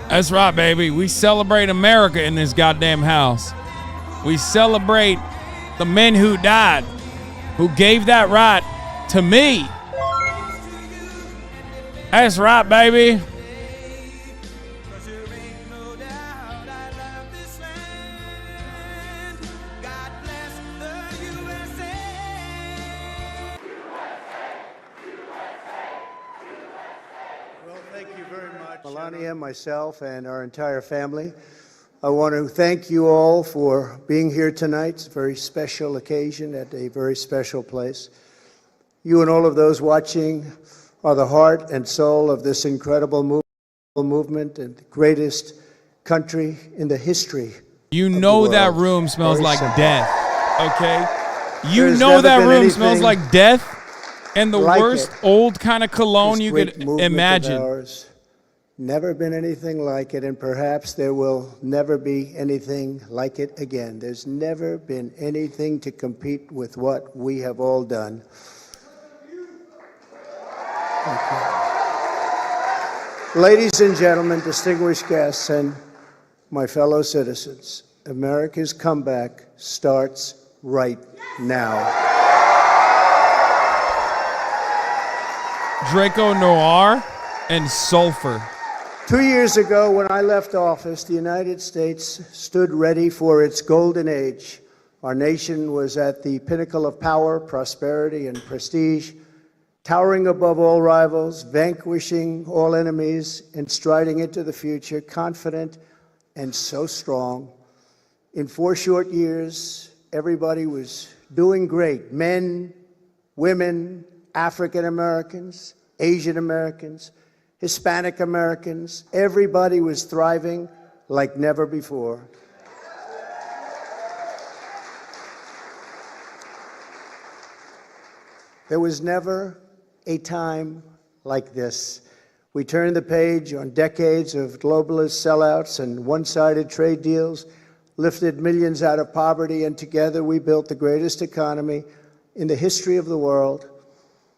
That's right, baby. We celebrate America in this goddamn house. We celebrate the men who died, who gave that right to me. That's right, baby. Melania, myself, and our entire family. I want to thank you all for being here tonight. It's a very special occasion at a very special place. You and all of those watching are the heart and soul of this incredible movement and the greatest country in the history. You know that room smells like death, okay? You know that room smells like death and the worst old kind of cologne you could imagine. Never been anything like it, and perhaps there will never be anything like it again. There's never been anything to compete with what we have all done. Ladies and gentlemen, distinguished guests, and my fellow citizens, America's comeback starts right now. Draco Noir and sulfur. 2 years ago, when I left office, the United States stood ready for its golden age. Our nation was at the pinnacle of power, prosperity, and prestige, towering above all rivals, vanquishing all enemies, and striding into the future, confident and so strong. In 4 short years, everybody was doing great. Men, women, African Americans, Asian Americans, Hispanic Americans, everybody was thriving like never before. There was never a time like this. We turned the page on decades of globalist sellouts and one-sided trade deals, lifted millions out of poverty, and together we built the greatest economy in the history of the world.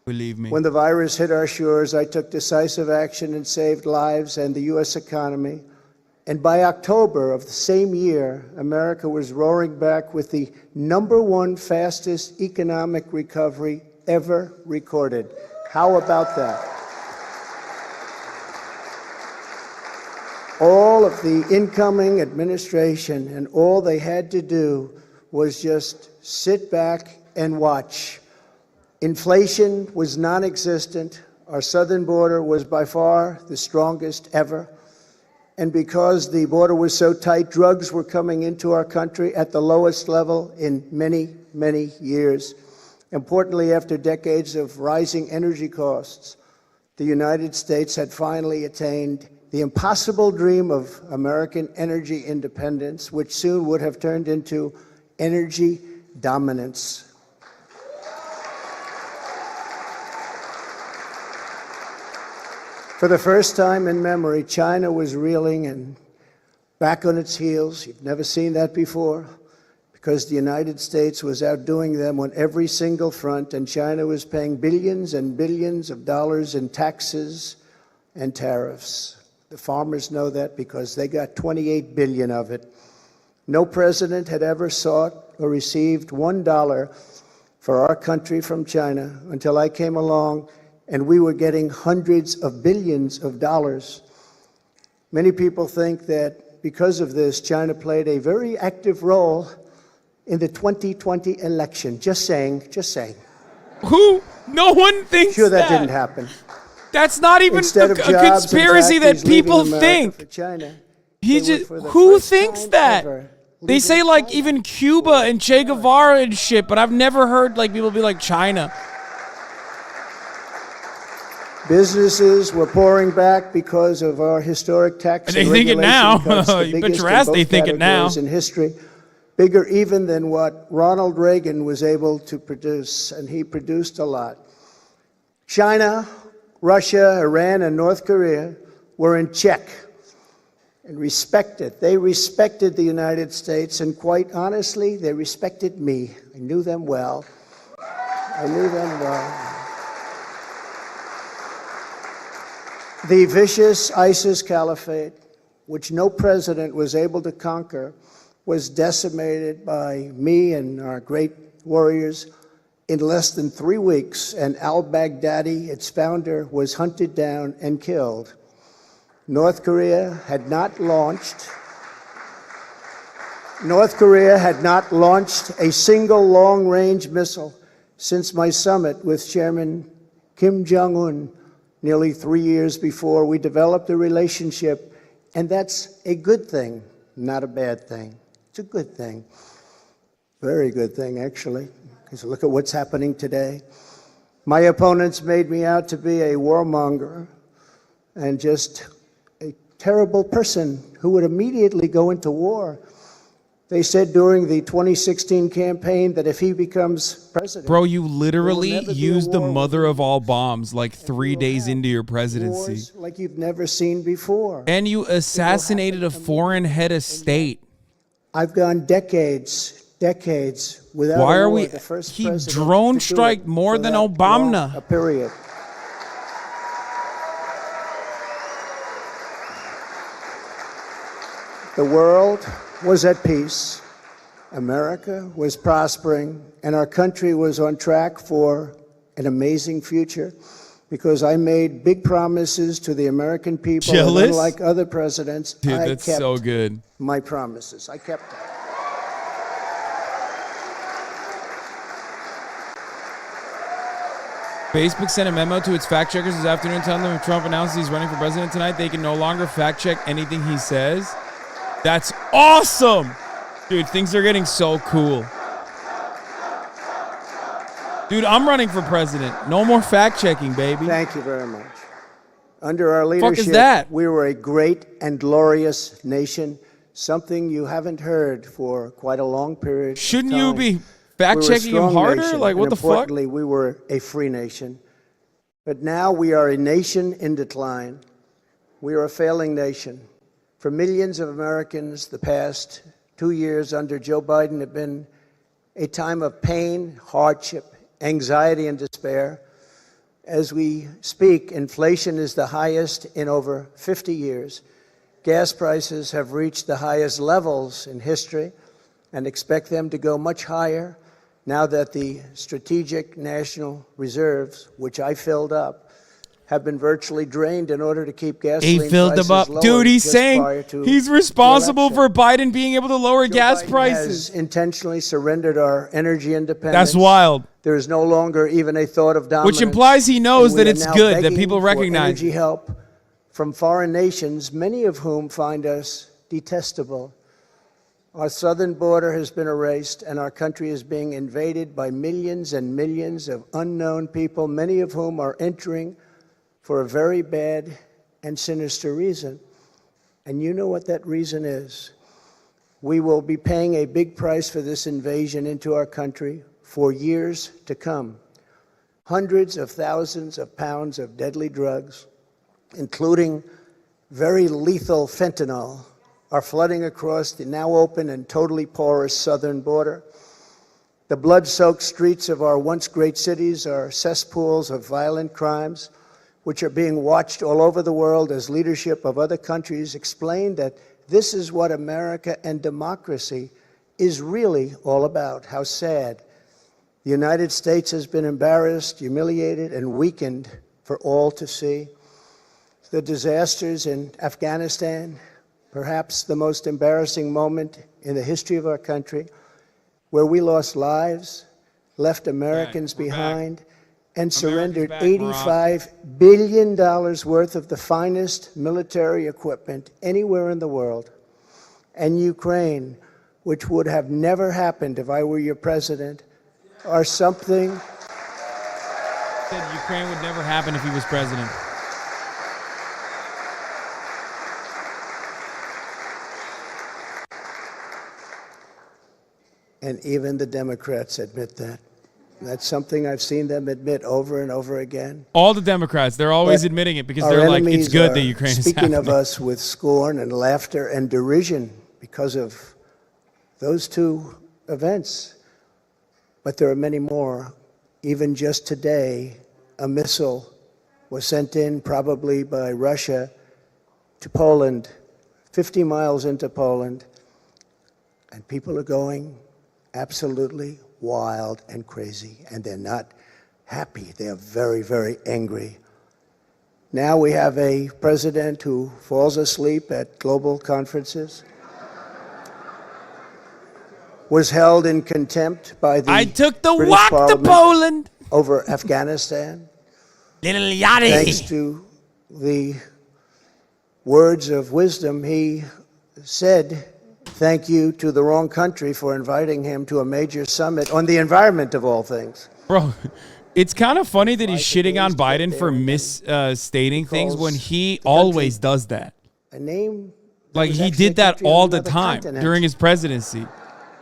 Believe me. When the virus hit our shores, I took decisive action and saved lives and the U.S. economy. And by October of the same year, America was roaring back with the #1 fastest economic recovery ever recorded. How about that? All of the incoming administration and all they had to do was just sit back and watch. Inflation was non-existent. Our southern border was by far the strongest ever. And because the border was so tight, drugs were coming into our country at the lowest level in many, many years. Importantly, after decades of rising energy costs, the United States had finally attained the impossible dream of American energy independence, which soon would have turned into energy dominance. For the first time in memory, China was reeling and back on its heels. You've never seen that before, because the United States was outdoing them on every single front, and China was paying billions and billions of dollars in taxes and tariffs. The farmers know that because they got 28 billion of it. No president had ever sought or received $1 for our country from China until I came along, and we were getting hundreds of billions of dollars. Many people think that because of this, China played a very active role in the 2020 election. Just saying, just saying. Who? No one thinks sure that didn't happen. That's not even a conspiracy that people think. China, he just, who thinks that? They say like even Cuba and Che Guevara and shit, but I've never heard like people be like China. Businesses were pouring back because of our historic tax and they think it now. You bet your ass they think it now. In history, bigger even than what Ronald Reagan was able to produce, and he produced a lot. China, Russia, Iran, and North Korea were in check and respected. They respected the United States, and quite honestly, they respected me. I knew them well. I knew them well. The vicious ISIS caliphate which no president was able to conquer, was decimated by me and our great warriors in less than 3 weeks, and al-Baghdadi, its founder, was hunted down and killed. North Korea had not launched a single long-range missile since my summit with Chairman Kim Jong-un nearly 3 years before. We developed a relationship, and that's a good thing, not a bad thing. It's a good thing. Very good thing, actually, because look at what's happening today. My opponents made me out to be a warmonger and just a terrible person who would immediately go into war. They said during the 2016 campaign that if he becomes president... Bro, you literally used the mother of all bombs like 3 days into your presidency. Wars like you've never seen before. And you assassinated a foreign head of state. I've gone decades without Why a are war. we... The first He president drone to do strike it more for than that long Obama. a period. The world was at peace, America was prospering, and our country was on track for an amazing future because I made big promises to the American people. Jealous? And unlike other presidents, Dude, I that's kept so good. my promises. I kept them. Facebook sent a memo to its fact checkers this afternoon telling them if Trump announces he's running for president tonight, they can no longer fact check anything he says. That's awesome! Dude, things are getting so cool. Dude, I'm running for president. No more fact checking, baby. Thank you very much. Under our Fuck is leadership, that? we were a great and glorious nation, something you haven't heard for quite a long period of Shouldn't time. you be fact checking him harder? Nation, Like, what and the fuck? importantly, we were a free nation. But now we are a nation in decline. We are a failing nation. For millions of Americans, the past 2 years under Joe Biden have been a time of pain, hardship, anxiety, and despair. As we speak, inflation is the highest in over 50 years. Gas prices have reached the highest levels in history and expect them to go much higher now that the strategic national reserves, which I filled up, have been virtually drained in order to keep gasoline He filled prices them up. lower Dude, he's just saying prior to he's the responsible election. for Biden being able to lower Joe gas Biden prices. has intentionally surrendered our energy independence. That's wild. There is no longer even a thought of dominance. Which implies he knows and we that are it's now good, that begging people for recognize energy it. help from foreign nations, many of whom find us detestable. Our southern border has been erased, and our country is being invaded by millions and millions of unknown people, many of whom are entering for a very bad and sinister reason. And you know what that reason is. We will be paying a big price for this invasion into our country for years to come. Hundreds of thousands of pounds of deadly drugs, including very lethal fentanyl, are flooding across the now open and totally porous southern border. The blood-soaked streets of our once great cities are cesspools of violent crimes, which are being watched all over the world as leadership of other countries explain that this is what America and democracy is really all about. How sad. The United States has been embarrassed, humiliated, and weakened for all to see. The disasters in Afghanistan, perhaps the most embarrassing moment in the history of our country, where we lost lives, left Americans behind, and surrendered $85 billion worth of the finest military equipment anywhere in the world. And Ukraine, which would have never happened if I were your president, are something. Said Ukraine would never happen if he was president. And even the Democrats admit that. That's something I've seen them admit over and over again. All the Democrats, they're always admitting it because they're like, it's good that Ukraine is speaking happening. of us with scorn and laughter and derision because of those two events. But there are many more. Even just today, a missile was sent in, probably by Russia, to Poland, 50 miles into Poland, and people are going absolutely wild and crazy, and they're not happy. They are very, very angry. Now we have a president who falls asleep at global conferences, was held in contempt by the I took the British walk to Parliament Poland. over Afghanistan, Little yachty. thanks to the words of wisdom. He said thank you to the wrong country for inviting him to a major summit on the environment, of all things. Bro, it's kind of funny that he's shitting on Biden for misstating things when he always does that. A name like he did that all the time during his presidency.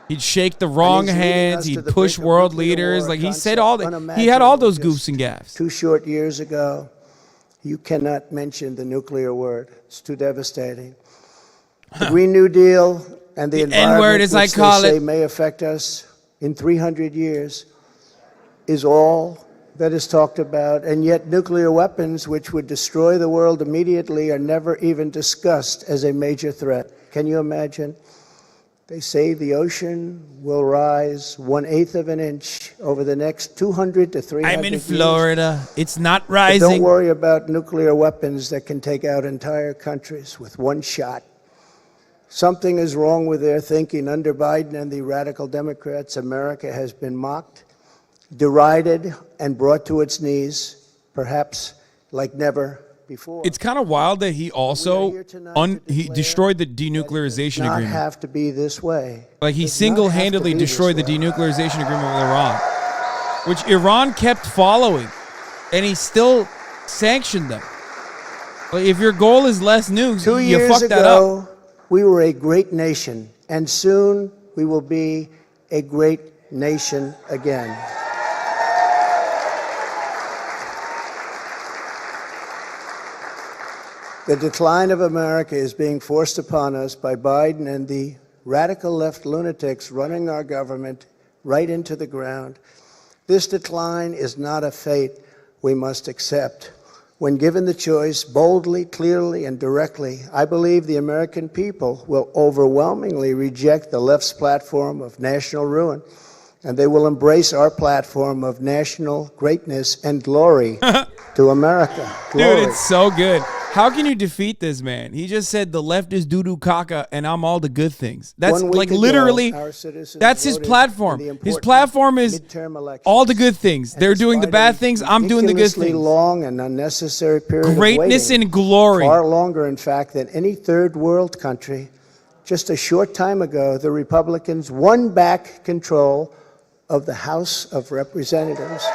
He'd shake the wrong hands. He'd push world leaders. Like he said all that. He had all those goofs and gaffes. 2 short years ago, you cannot mention the nuclear word. It's too devastating. The Green New Deal and the environment, N-word, as I call they say it, may affect us in 300 years, is all that is talked about. And yet nuclear weapons, which would destroy the world immediately, are never even discussed as a major threat. Can you imagine? They say the ocean will rise 1/8 of an inch over the next 200 to 300 years. I'm in Florida. It's not rising. But don't worry about nuclear weapons that can take out entire countries with one shot. Something is wrong with their thinking. Under Biden and the radical Democrats, America has been mocked, derided, and brought to its knees, perhaps like never before. It's kind of wild that he also he destroyed the denuclearization agreement. It does not have to be this way. Like he single-handedly destroyed the denuclearization agreement with Iran, which Iran kept following, and he still sanctioned them. Like if your goal is less nukes, 2 you years fuck that up. ago, we were a great nation, and soon we will be a great nation again. The decline of America is being forced upon us by Biden and the radical left lunatics running our government right into the ground. This decline is not a fate we must accept. When given the choice, boldly, clearly, and directly, I believe the American people will overwhelmingly reject the left's platform of national ruin, and they will embrace our platform of national greatness and glory to America. Glory. Dude, it's so good. How can you defeat this man? He just said the left is doo-doo caca and I'm all the good things. That's like literally, that's his platform. His platform is all the good things. They're doing the bad things. I'm doing the good things. Long and unnecessary period Greatness of waiting, and glory. far longer, in fact, than any third world country. Just a short time ago, the Republicans won back control of the House of Representatives.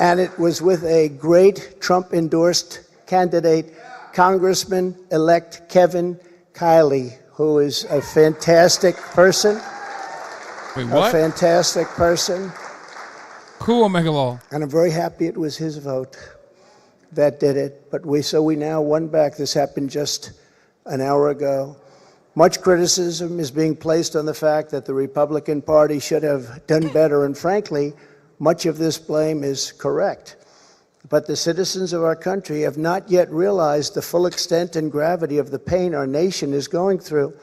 And it was with a great Trump-endorsed candidate, Congressman-elect Kevin Kiley, who is a fantastic person. Wait, what? A fantastic person. Cool, Megalo. And I'm very happy it was his vote that did it. But we now won back. This happened just an hour ago. Much criticism is being placed on the fact that the Republican Party should have done better. And frankly, much of this blame is correct. But the citizens of our country have not yet realized the full extent and gravity of the pain our nation is going through,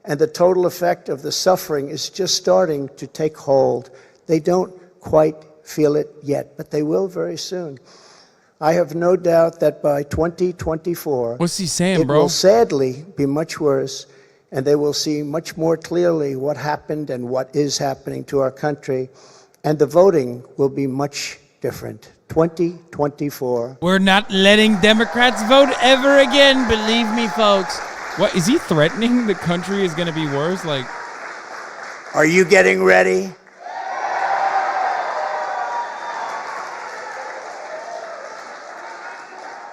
and the total effect of the suffering is just starting to take hold. They don't quite feel it yet, but they will very soon. I have no doubt that by 2024, what's he saying, it bro? will sadly be much worse, and they will see much more clearly what happened and what is happening to our country. And the voting will be much different. 2024. We're not letting Democrats vote ever again, believe me, folks. What, is he threatening the country is going to be worse? Like, are you getting ready?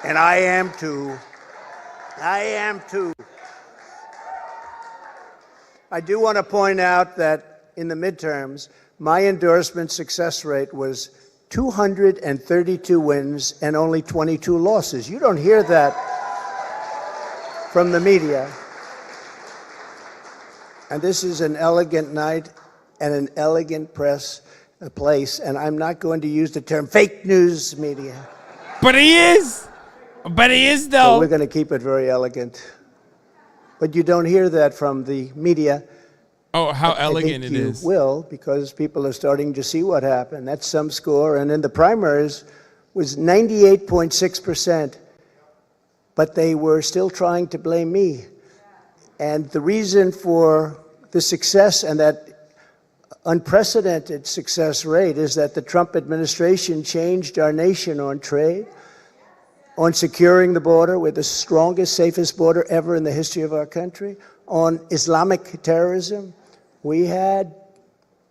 And I am too. I am too. I do want to point out that in the midterms, my endorsement success rate was 232 wins and only 22 losses. You don't hear that from the media. And this is an elegant night and an elegant press. place, and I'm not going to use the term fake news media. But he is. But he is, though. So we're going to keep it very elegant. But you don't hear that from the media. Oh, how elegant it is. You will, because people are starting to see what happened. That's some score. And in the primaries was 98.6%. But they were still trying to blame me. And the reason for the success and that unprecedented success rate is that the Trump administration changed our nation on trade, on securing the border. We're the strongest, safest border ever in the history of our country. On Islamic terrorism, we had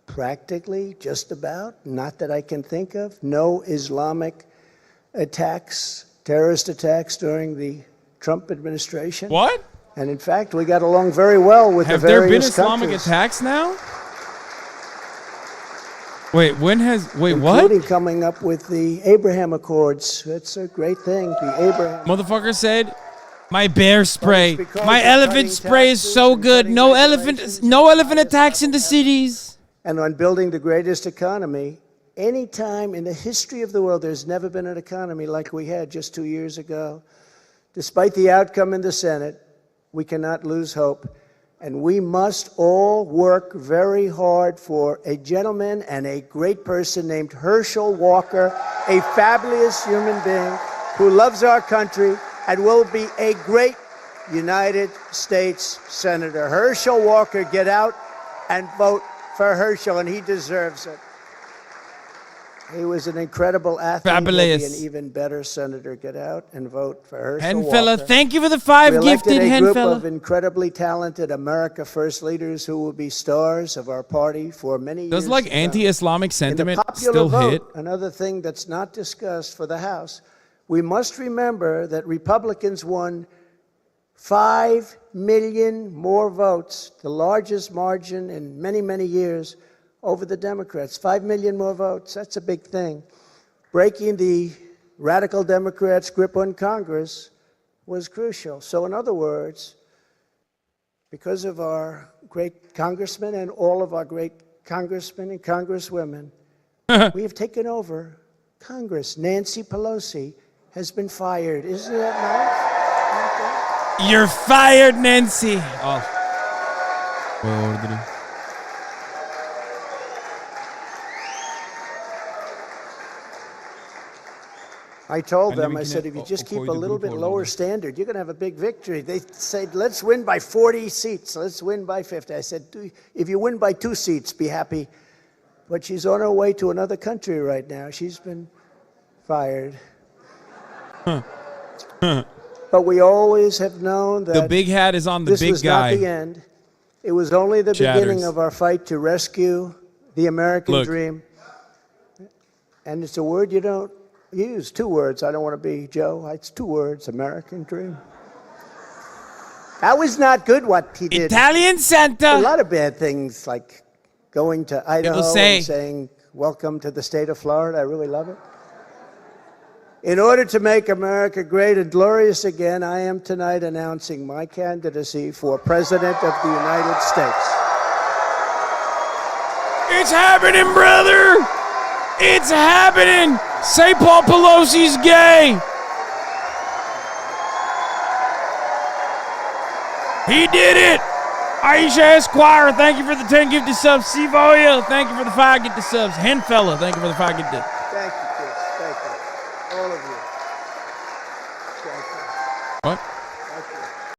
practically, just about, not that I can think of, no Islamic attacks, terrorist attacks during the Trump administration. What? And in fact, we got along very well with the various countries. Have there been Islamic attacks now? Wait, what? Including coming up with the Abraham Accords. That's a great thing, the Abraham. Motherfucker said, my bear spray, my elephant spray is so good. No elephant attacks in the cities. And on building the greatest economy, any time in the history of the world, there's never been an economy like we had just 2 years ago. Despite the outcome in the Senate, we cannot lose hope. And we must all work very hard for a gentleman and a great person named Herschel Walker, a fabulous human being who loves our country and will be a great United States Senator. Herschel Walker, get out and vote for Herschel, and he deserves it. He was an incredible athlete. Fabulous. He'll be an even better senator. Get out and vote for Herschel Henfella, Walker. thank you for the 5 gifted, Henfella. We elected a group Henfella. of incredibly talented America First leaders who will be stars of our party for many years. Does like anti-Islamic sentiment still vote, hit? Another thing that's not discussed for the House, we must remember that Republicans won 5 million more votes, the largest margin in many, many years, over the Democrats. 5 million more votes. That's a big thing. Breaking the radical Democrats' grip on Congress was crucial. So in other words, because of our great congressmen and all of our great congressmen and congresswomen, we have taken over Congress. Nancy Pelosi has been fired. Isn't that nice? You're fired, Nancy. Oh. I told them, I said, if you just keep a little bit lower standard, you're going to have a big victory. They said, let's win by 40 seats. Let's win by 50. I said, if you win by 2 seats, be happy. But she's on her way to another country right now. She's been fired. But we always have known that the big hat is on the big guy. This was not the end. It was only the beginning of our fight to rescue the American dream. And it's a word you don't use. 2 words. I don't want to be Joe. It's 2 words. American dream. That was not good what he did. Italian Santa. A lot of bad things, like going to Idaho and saying, welcome to the state of Florida. I really love it. In order to make America great and glorious again, I am tonight announcing my candidacy for President of the United States. It's happening, brother! It's happening! Say Paul Pelosi's gay! He did it! Aisha Esquire, thank you for the 10 gifted subs. Sivoya, thank you for the 5 gifted subs. Henfella, thank you for the 5 gifted. Thank you, kids. Thank you. All of you. Thank you. What?